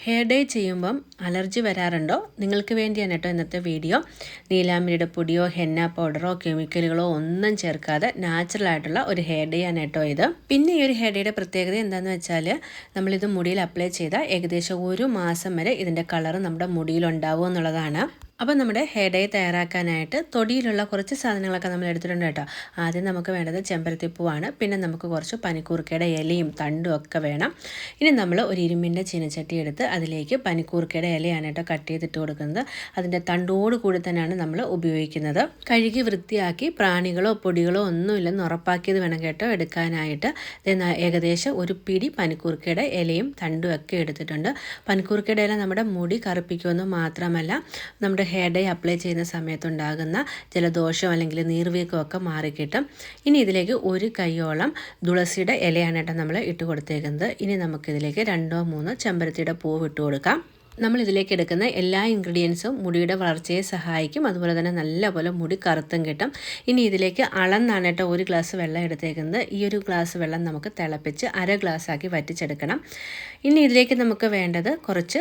Hair dye ചെയ്യുമ്പം allergy വരാറുണ്ടോ? നിങ്ങൾക്ക് വേണ്ടിയാണ് കേട്ടോ ഇന്നത്തെ വീഡിയോ. നീലാമ്പരിയുടെ പൊടിയോ ഹെന്ന പൗഡറോ കെമിക്കലുകളോ ഒന്നും ചേർക്കാതെ നാച്ചുറലായിട്ടുള്ള ഒരു ഹെയർ ഡൈ ആണ് കേട്ടോ ഇത്. പിന്നെ ഈ ഒരു ഹെയർ ഡൈയുടെ പ്രത്യേകത എന്താണെന്ന് വെച്ചാൽ നമ്മളിത് മുടിയിൽ അപ്ലൈ ചെയ്താൽ ഏകദേശം 1 മാസം വരെ ഇതിൻ്റെ കളർ നമ്മുടെ മുടിയിൽ ഉണ്ടാവും എന്നുള്ളതാണ്. അപ്പോൾ നമ്മുടെ ഹെയർ ഡൈ തയ്യാറാക്കാനായിട്ട് തൊടിയിലുള്ള കുറച്ച് സാധനങ്ങളൊക്കെ നമ്മൾ എടുത്തിട്ടുണ്ട് കേട്ടോ. ആദ്യം നമുക്ക് വേണ്ടത് ചെമ്പരത്തിപ്പൂവാണ്. പിന്നെ നമുക്ക് കുറച്ച് പനിക്കൂർക്കയുടെ ഇലയും തണ്ടും ഒക്കെ വേണം. ഇനി നമ്മൾ ഒരു ഇരുമ്പിൻ്റെ ചീനച്ചട്ടി എടുത്ത് അതിലേക്ക് പനിക്കൂർക്കയുടെ ഇലയാണ് കേട്ടോ കട്ട് ചെയ്തിട്ട് കൊടുക്കുന്നത്. അതിൻ്റെ തണ്ടോട് കൂടി തന്നെയാണ് നമ്മൾ ഉപയോഗിക്കുന്നത്. കഴുകി വൃത്തിയാക്കി പ്രാണികളോ പൊടികളോ ഒന്നുമില്ലെന്ന് ഉറപ്പാക്കിയത് വേണം കേട്ടോ എടുക്കാനായിട്ട്. ഏകദേശം ഒരു പിടി പനിക്കൂർക്കയുടെ ഇലയും തണ്ടും ഒക്കെ എടുത്തിട്ടുണ്ട്. പനിക്കൂർക്കയുടെ ഇല നമ്മുടെ മുടി കറുപ്പിക്കുമെന്ന് മാത്രമല്ല നമ്മുടെ ഹെയർ ഡൈ അപ്ലൈ ചെയ്യുന്ന സമയത്തുണ്ടാകുന്ന ജലദോഷം അല്ലെങ്കിൽ നീർവീക്കം ഒക്കെ മാറിക്കിട്ടും. ഇനി ഇതിലേക്ക് 1 കൈയോളം തുളസിയുടെ ഇലയാണ് കേട്ടോ നമ്മൾ ഇട്ട് കൊടുത്തേക്കുന്നത്. ഇനി നമുക്കിതിലേക്ക് 2 or 3 ചെമ്പരത്തിയുടെ പൂവ് ഇട്ട് കൊടുക്കാം. നമ്മൾ ഇതിലേക്ക് എടുക്കുന്ന എല്ലാ ഇൻഗ്രീഡിയൻസും മുടിയുടെ വളർച്ചയെ സഹായിക്കും. അതുപോലെ തന്നെ നല്ലപോലെ മുടി കറുത്തും കിട്ടും. ഇനി ഇതിലേക്ക് അളന്നാണ് കേട്ടോ 1 ഗ്ലാസ് വെള്ളം എടുത്തേക്കുന്നത്. ഈ ഒരു ഗ്ലാസ് വെള്ളം നമുക്ക് തിളപ്പിച്ച് 1/2 ഗ്ലാസ്സാക്കി വറ്റിച്ചെടുക്കണം. ഇനി ഇതിലേക്ക് നമുക്ക് വേണ്ടത് കുറച്ച്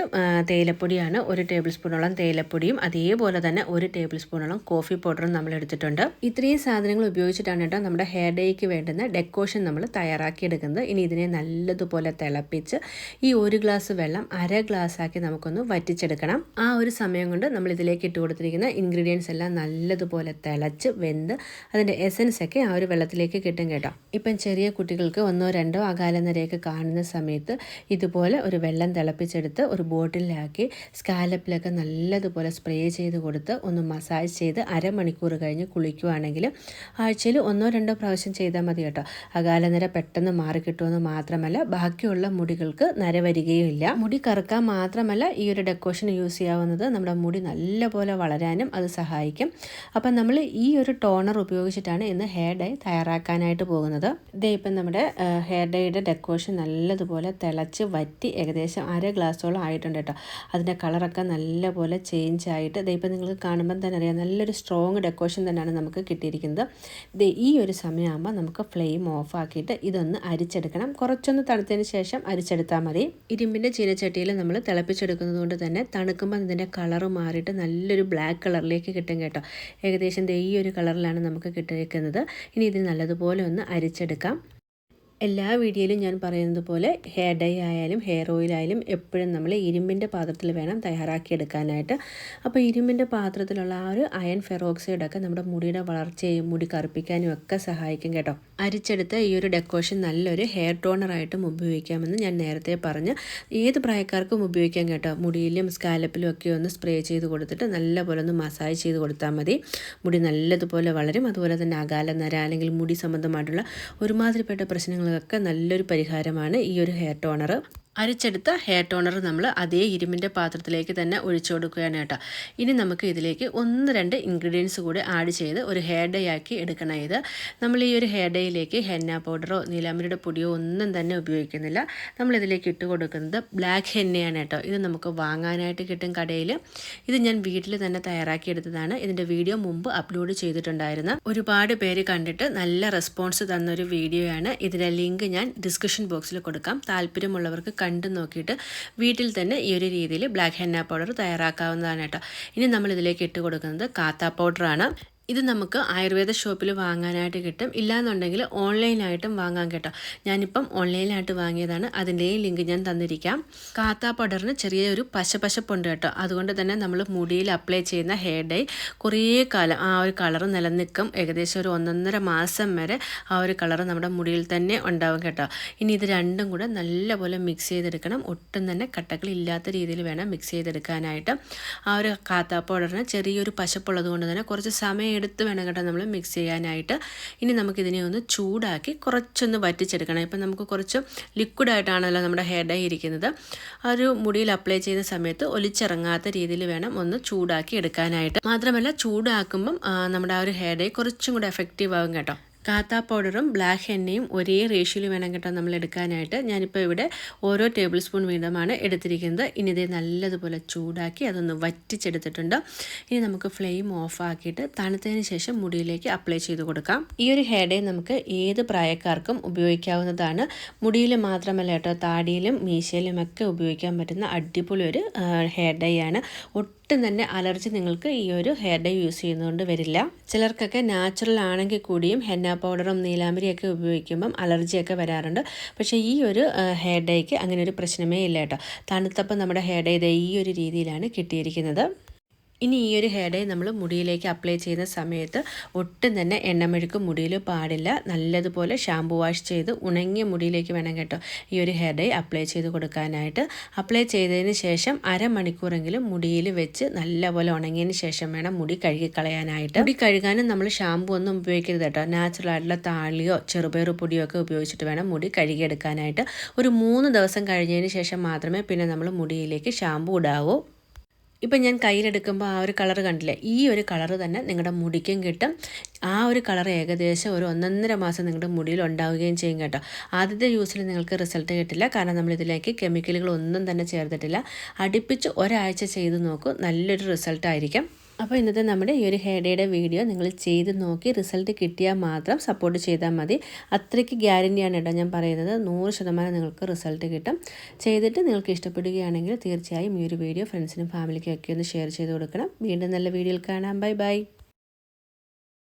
തേയിലപ്പൊടിയാണ്. 1 ടേബിൾ സ്പൂണോളം തേയിലപ്പൊടിയും അതേപോലെ തന്നെ 1 ടേബിൾ സ്പൂണോളം കോഫി പൗഡറും നമ്മൾ എടുത്തിട്ടുണ്ട്. ഇത്രയും സാധനങ്ങൾ ഉപയോഗിച്ചിട്ടാണ് കേട്ടോ നമ്മുടെ ഹെയർ ഡൈക്ക് വേണ്ടുന്ന ഡെക്കോഷൻ നമ്മൾ തയ്യാറാക്കിയെടുക്കുന്നത്. ഇനി ഇതിനെ നല്ലതുപോലെ തിളപ്പിച്ച് ഈ 1 ഗ്ലാസ് വെള്ളം 1/2 ഗ്ലാസ്സാക്കി നമുക്ക് വറ്റിച്ചെടുക്കണം. ആ ഒരു സമയം കൊണ്ട് നമ്മൾ ഇതിലേക്ക് ഇട്ട് കൊടുത്തിരിക്കുന്ന ഇൻഗ്രീഡിയൻസ് എല്ലാം നല്ലതുപോലെ തിളച്ച് വെന്ത് അതിൻ്റെ എസൻസ് ഒക്കെ ആ ഒരു വെള്ളത്തിലേക്ക് കിട്ടും കേട്ടോ. ഇപ്പം ചെറിയ കുട്ടികൾക്ക് 1 or 2 അകാലനരയൊക്കെ കാണുന്ന സമയത്ത് ഇതുപോലെ ഒരു വെള്ളം തിളപ്പിച്ചെടുത്ത് ഒരു ബോട്ടിലാക്കി സ്കാലപ്പിലൊക്കെ നല്ലതുപോലെ സ്പ്രേ ചെയ്ത് കൊടുത്ത് ഒന്ന് മസാജ് ചെയ്ത് 1/2 മണിക്കൂർ കഴിഞ്ഞ് കുളിക്കുകയാണെങ്കിൽ ആഴ്ചയിൽ 1 or 2 പ്രാവശ്യം ചെയ്താൽ മതി കേട്ടോ. അകാലനര പെട്ടെന്ന് മാറിക്കിട്ടുമെന്ന് മാത്രമല്ല ബാക്കിയുള്ള മുടികൾക്ക് നര വരികയുമില്ല. മുടി കറുക്കാൻ മാത്രമല്ല ഈ ഒരു ഡെക്കോഷൻ യൂസ് ചെയ്യാവുന്നത് നമ്മുടെ മുടി നല്ലപോലെ വളരാനും അത് സഹായിക്കും. അപ്പം നമ്മൾ ഈ ഒരു ടോണർ ഉപയോഗിച്ചിട്ടാണ് ഇന്ന് ഹെയർ ഡൈ തയ്യാറാക്കാനായിട്ട് പോകുന്നത്. ഇതേ ഇപ്പം നമ്മുടെ ഹെയർ ഡൈയുടെ ഡെക്കോഷൻ നല്ലതുപോലെ തിളച്ച് വറ്റി ഏകദേശം 1/2 ഗ്ലാസോളം ആയിട്ടുണ്ട് കേട്ടോ. അതിൻ്റെ കളറൊക്കെ നല്ലപോലെ ചേഞ്ച് ആയിട്ട് ഇതേ ഇപ്പം നിങ്ങൾക്ക് കാണുമ്പം തന്നെ അറിയാം നല്ലൊരു സ്ട്രോങ് ഡെക്കോഷൻ തന്നെയാണ് നമുക്ക് കിട്ടിയിരിക്കുന്നത്. ഇതേ ഈ ഒരു സമയമാകുമ്പോൾ നമുക്ക് ഫ്ലെയിം ഓഫ് ആക്കിയിട്ട് ഇതൊന്ന് അരിച്ചെടുക്കണം. കുറച്ചൊന്ന് തണുത്തതിന് ശേഷം അരിച്ചെടുത്താൽ മതി. ഇരുമ്പിൻ്റെ ചീനച്ചട്ടിയിൽ നമ്മൾ തിളപ്പിച്ചെടുക്കുന്നത് കൊണ്ട് തന്നെ തണുക്കുമ്പോൾ ഇതിൻ്റെ കളർ മാറിയിട്ട് നല്ലൊരു ബ്ലാക്ക് കളറിലേക്ക് കിട്ടും കേട്ടോ. ഏകദേശം ഈ ഒരു കളറിലാണ് നമുക്ക് കിട്ടിയിരിക്കുന്നത്. ഇനി ഇത് നല്ലതുപോലെ ഒന്ന് അരിച്ചെടുക്കാം. എല്ലാ വീഡിയോയിലും ഞാൻ പറയുന്നത് പോലെ ഹെയർ ഡൈ ആയാലും ഹെയർ ഓയിൽ ആയാലും എപ്പോഴും നമ്മൾ ഇരുമ്പിൻ്റെ പാത്രത്തിൽ വേണം തയ്യാറാക്കിയെടുക്കാനായിട്ട്. അപ്പോൾ ഇരുമ്പിൻ്റെ പാത്രത്തിലുള്ള ആ ഒരു അയൺ ഫെറോക്സൈഡൊക്കെ നമ്മുടെ മുടിയുടെ വളർച്ചയും മുടി കറുപ്പിക്കാനും ഒക്കെ സഹായിക്കും കേട്ടോ. അരിച്ചെടുത്ത ഈ ഒരു ഡെക്കോഷൻ നല്ലൊരു ഹെയർ ടോണറായിട്ടും ഉപയോഗിക്കാമെന്ന് ഞാൻ നേരത്തെ പറഞ്ഞ് ഏത് പ്രായക്കാർക്കും ഉപയോഗിക്കാം കേട്ടോ. മുടിയിലും സ്കാലപ്പിലും ഒക്കെ ഒന്ന് സ്പ്രേ ചെയ്ത് കൊടുത്തിട്ട് നല്ലപോലെ ഒന്ന് മസാജ് ചെയ്ത് കൊടുത്താൽ മതി. മുടി നല്ലതുപോലെ വളരും. അതുപോലെ തന്നെ അകാലനര അല്ലെങ്കിൽ മുടി സംബന്ധമായിട്ടുള്ള ഒരുമാതിരിപ്പെട്ട പ്രശ്നങ്ങളൊക്കെ നല്ലൊരു പരിഹാരമാണ് ഈ ഒരു ഹെയർ ടോണർ. അരിച്ചെടുത്ത ഹെയർ ടോണർ നമ്മൾ അതേ ഇരുമ്പിൻ്റെ പാത്രത്തിലേക്ക് തന്നെ ഒഴിച്ചു കൊടുക്കുകയാണ് കേട്ടോ. ഇനി നമുക്ക് ഇതിലേക്ക് 1-2 ഇൻഗ്രീഡിയൻസ് കൂടി ആഡ് ചെയ്ത് ഒരു ഹെയർ ഡൈ ആക്കി എടുക്കണം. ഇത് നമ്മൾ ഈ ഒരു ഹെയർ ഡൈയിലേക്ക് ഹെന്ന പൗഡറോ നീലാമ്പരിയുടെ പൊടിയോ ഒന്നും തന്നെ ഉപയോഗിക്കുന്നില്ല. നമ്മളിതിലേക്ക് ഇട്ട് കൊടുക്കുന്നത് ബ്ലാക്ക് ഹെന്നയാണ് കേട്ടോ. ഇത് നമുക്ക് വാങ്ങാനായിട്ട് കിട്ടും കടയിൽ. ഇത് ഞാൻ വീട്ടിൽ തന്നെ തയ്യാറാക്കിയെടുത്തതാണ്. ഇതിൻ്റെ വീഡിയോ മുമ്പ് അപ്ലോഡ് ചെയ്തിട്ടുണ്ടായിരുന്നു. ഒരുപാട് പേര് കണ്ടിട്ട് നല്ല റെസ്പോൺസ് തന്നൊരു വീഡിയോയാണ്. ഇതിൻ്റെ ലിങ്ക് ഞാൻ ഡിസ്ക്രിപ്ഷൻ ബോക്സിൽ കൊടുക്കാം. താല്പര്യമുള്ളവർക്ക് കണ്ടു നോക്കിയിട്ട് വീട്ടിൽ തന്നെ ഈ ഒരു രീതിയിൽ ബ്ലാക്ക് ഹെന്ന പൗഡർ തയ്യാറാക്കാവുന്നതാണ് കേട്ടോ. ഇനി നമ്മൾ ഇതിലേക്ക് ഇട്ട് കൊടുക്കുന്നത് കാത്ത പൗഡറാണ്. ഇത് നമുക്ക് ആയുർവേദ ഷോപ്പിൽ വാങ്ങാനായിട്ട് കിട്ടും. ഇല്ലാന്നുണ്ടെങ്കിൽ ഓൺലൈനായിട്ടും വാങ്ങാൻ കേട്ടോ. ഞാനിപ്പം ഓൺലൈനായിട്ട് വാങ്ങിയതാണ്. അതിൻ്റെയും ലിങ്ക് ഞാൻ തന്നിരിക്കാം. കാത്ത പൗഡറിന് ചെറിയൊരു പശപ്പശപ്പുണ്ട് കേട്ടോ. അതുകൊണ്ട് തന്നെ നമ്മൾ മുടിയിൽ അപ്ലൈ ചെയ്യുന്ന ഹെയർ ഡൈ കുറേ കാലം ആ ഒരു കളർ നിലനിൽക്കും. ഏകദേശം ഒരു 1.5 മാസം വരെ ആ ഒരു കളർ നമ്മുടെ മുടിയിൽ തന്നെ ഉണ്ടാവും കേട്ടോ. ഇനി ഇത് രണ്ടും കൂടെ നല്ലപോലെ മിക്സ് ചെയ്തെടുക്കണം. ഒട്ടും തന്നെ കട്ടകൾ ഇല്ലാത്ത രീതിയിൽ വേണം മിക്സ് ചെയ്തെടുക്കാനായിട്ട്. ആ ഒരു കാത്ത പൗഡറിന് ചെറിയൊരു പശപ്പുള്ളത് കൊണ്ട് തന്നെ കുറച്ച് സമയം എടുത്ത് വേണം കേട്ടോ നമ്മൾ മിക്സ് ചെയ്യാനായിട്ട്. ഇനി നമുക്കിതിനെ ഒന്ന് ചൂടാക്കി കുറച്ചൊന്ന് വറ്റിച്ചെടുക്കണം. ഇപ്പം നമുക്ക് കുറച്ച് ലിക്വിഡായിട്ടാണല്ലോ നമ്മുടെ ഹെയർ ഡൈ ഇരിക്കുന്നത്. ആ ഒരു മുടിയിൽ അപ്ലൈ ചെയ്യുന്ന സമയത്ത് ഒലിച്ചിറങ്ങാത്ത രീതിയിൽ വേണം ഒന്ന് ചൂടാക്കി എടുക്കാനായിട്ട്. മാത്രമല്ല ചൂടാക്കുമ്പം നമ്മുടെ ആ ഒരു ഹെയർ ഡൈ കുറച്ചും കൂടെ എഫക്റ്റീവ് ആകും കേട്ടോ. കാത്താ പൗഡറും ബ്ലാക്ക് ഹെന്നയും ഒരേ റേഷ്യോയിൽ വേണം കേട്ടോ നമ്മൾ എടുക്കാനായിട്ട്. ഞാനിപ്പോൾ ഇവിടെ ഓരോ ടേബിൾ സ്പൂൺ വീതമാണ് എടുത്തിരിക്കുന്നത്. ഇനി ഇത് നല്ലതുപോലെ ചൂടാക്കി അതൊന്ന് വറ്റിച്ചെടുത്തിട്ടുണ്ട്. ഇനി നമുക്ക് ഫ്ലെയിം ഓഫ് ആക്കിയിട്ട് തണുത്തതിന് ശേഷം മുടിയിലേക്ക് അപ്ലൈ ചെയ്ത് കൊടുക്കാം. ഈ ഒരു ഹെയർ ഡേ നമുക്ക് ഏത് പ്രായക്കാർക്കും ഉപയോഗിക്കാവുന്നതാണ്. മുടിയിൽ മാത്രമല്ല കേട്ടോ, താടിയിലും മീശയിലും ഒക്കെ ഉപയോഗിക്കാൻ പറ്റുന്ന അടിപൊളി ഒരു ഹെയർ ഡേ ആണ്. ഒട്ടും തന്നെ അലർജി നിങ്ങൾക്ക് ഈ ഒരു ഹെയർ ഡേ യൂസ് ചെയ്യുന്നതുകൊണ്ട് വരില്ല. ചിലർക്കൊക്കെ നാച്ചുറൽ ആണെങ്കിൽ കൂടിയും ഹെന്ന പൗഡറും നീലാംബരിയൊക്കെ ഉപയോഗിക്കുമ്പം അലർജിയൊക്കെ വരാറുണ്ട്. പക്ഷേ ഈ ഒരു ഹെയർ ഡേക്ക് അങ്ങനെ ഒരു പ്രശ്നമേ ഇല്ല കേട്ടോ. തണുത്തപ്പം നമ്മുടെ ഹെയർ ഡേ ഈ ഒരു രീതിയിലാണ് കിട്ടിയിരിക്കുന്നത്. ഇനി ഈ ഒരു ഹെയർ ഡേ നമ്മൾ മുടിയിലേക്ക് അപ്ലൈ ചെയ്യുന്ന സമയത്ത് ഒട്ടും തന്നെ എണ്ണമെഴുക്ക് മുടിയിൽ പാടില്ല. നല്ലതുപോലെ ഷാമ്പു വാഷ് ചെയ്ത് ഉണങ്ങിയ മുടിയിലേക്ക് വേണം കേട്ടോ ഈ ഒരു ഹെയർ ഡേ അപ്ലൈ ചെയ്ത് കൊടുക്കാനായിട്ട്. അപ്ലൈ ചെയ്തതിന് ശേഷം അരമണിക്കൂറെങ്കിലും മുടിയിൽ വെച്ച് നല്ലപോലെ ഉണങ്ങിയതിന് ശേഷം വേണം മുടി കഴുകിക്കളയാനായിട്ട്. മുടി കഴുകാനും നമ്മൾ ഷാമ്പു ഒന്നും ഉപയോഗിക്കരുത് കേട്ടോ. നാച്ചുറൽ ആയിട്ടുള്ള താളിയോ ചെറുപയർ പൊടിയോ ഒക്കെ ഉപയോഗിച്ചിട്ട് വേണം മുടി കഴുകിയെടുക്കാനായിട്ട്. ഒരു 3 ദിവസം കഴിഞ്ഞതിന് ശേഷം മാത്രമേ പിന്നെ നമ്മൾ മുടിയിലേക്ക് ഷാമ്പു ഇടാവൂ. ഇപ്പം ഞാൻ കയ്യിലെടുക്കുമ്പോൾ ആ ഒരു കളർ കണ്ടില്ലേ, ഈ ഒരു കളർ തന്നെ നിങ്ങളുടെ മുടിക്കും കിട്ടും. ആ ഒരു കളർ ഏകദേശം ഒരു 1.5 മാസം നിങ്ങളുടെ മുടിയിൽ ഉണ്ടാവുകയും ചെയ്യും കേട്ടോ. ആദ്യത്തെ യൂസിൽ നിങ്ങൾക്ക് റിസൾട്ട് കിട്ടില്ല, കാരണം നമ്മളിതിലേക്ക് കെമിക്കലുകളൊന്നും തന്നെ ചേർത്തിട്ടില്ല. അടുപ്പിച്ച് ഒരാഴ്ച ചെയ്ത് നോക്കൂ, നല്ലൊരു റിസൾട്ടായിരിക്കും. അപ്പോൾ ഇന്നത്തെ നമ്മുടെ ഈ ഒരു ഹെയർ ഡേയുടെ വീഡിയോ നിങ്ങൾ ചെയ്ത് നോക്കി റിസൾട്ട് കിട്ടിയാൽ മാത്രം സപ്പോർട്ട് ചെയ്താൽ മതി. അത്രയ്ക്ക് ഗ്യാരണ്ടിയാണ് കേട്ടോ ഞാൻ പറയുന്നത്. 100% നിങ്ങൾക്ക് റിസൾട്ട് കിട്ടും. ചെയ്തിട്ട് നിങ്ങൾക്ക് ഇഷ്ടപ്പെടുകയാണെങ്കിൽ തീർച്ചയായും ഈ ഒരു വീഡിയോ ഫ്രണ്ട്സിനും ഫാമിലിക്കും ഒക്കെ ഒന്ന് ഷെയർ ചെയ്ത് കൊടുക്കണം. വീണ്ടും നല്ല വീഡിയോയിൽ കാണാം. Bye bye.